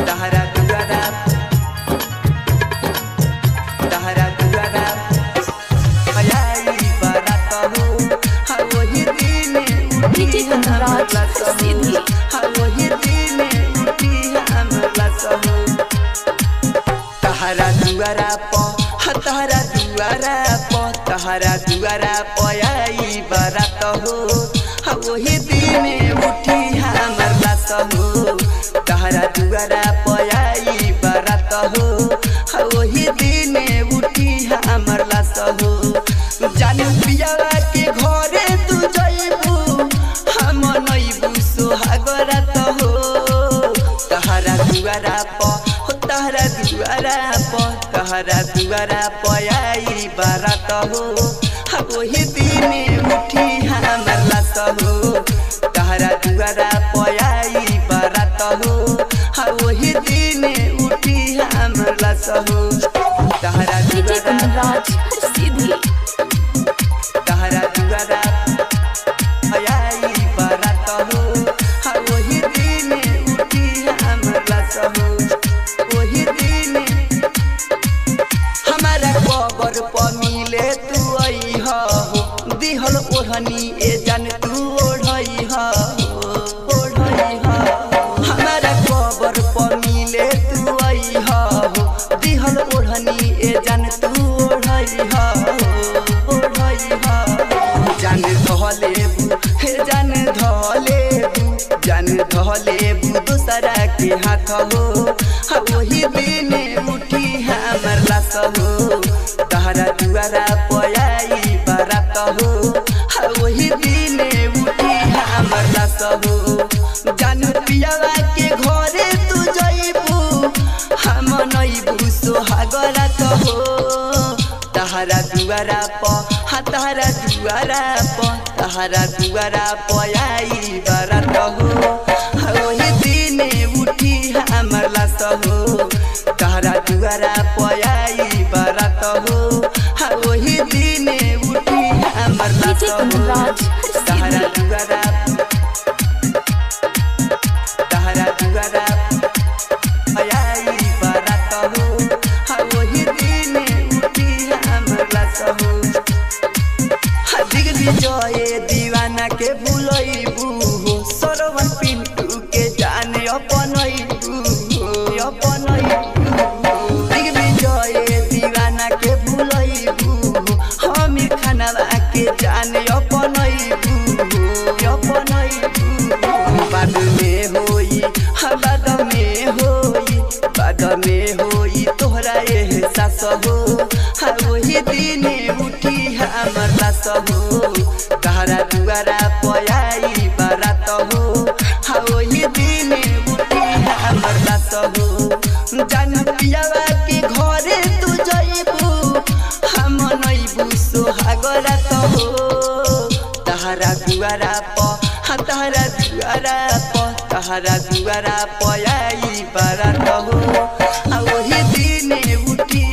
तहरा दुआरा आई बारात हो वही दिन उठी राज सीधी वही दिन उठी हमला हो तहरा दुआरा आई बारात हो वही दिन उठी हमला हो तहरा दुआरा आई बारात हो वही दिन उठी हमला हो जाने पियावा के घरे तू जइबू हम नइबू सोहागरात हो तहरा दुआरा आई बारात हो वही दिन उठी हमला हो तहरा दुआरा आई बारात हो वही दिन उठी हमला हो तहरा दुआरा राज सीधी तहरा दुआरा आई बारात हो वही दिन उठी हमला हो वही दिन हमारा कबर पर मिले तू आई हो दिहल ओढ़नी ए जान तू ओढ़ई हो हमारा कबर पर मिले तू आई हो दिहल ओढ़नी ए जान तू ओढ़ई हो जान धलेबू हे जान धलेबू दूसरा के हाथ हो वही दिन उठी हमर लाश हो तहरा दुआरा आई बारात हो वही दिन उठी हमर लाश हो जान पियावा के घरे तू जइबू हम नइबू सोहागरात हो तहरा दुआरा आई बारात हो वही दिन उठी हमर लाश हो तहरा दुआरा आई बारात हो वही दिन उठी हमर लाश हो तहरा दुआरा आई बारात हो वही दिन उठी हमर लाश हो दिग्विजय दीवाना के भूलइबू हो सरवन पिंटू के जाने अपनइबू दिग्विजय दीवाना के भूलइबू हो हमीर खानवा के जाने अपनइबू बाद में होई तोहरा एहसास हो वही दिन उठी हमर लाश हो तहरा दुआरा आई बारात हो वही दिन उठी हमर लाश हो जान पियावा के घरे तू जइबू हम नइबू सोहागरात हो तहरा दुआरा आई बारात हो वही दिन उठी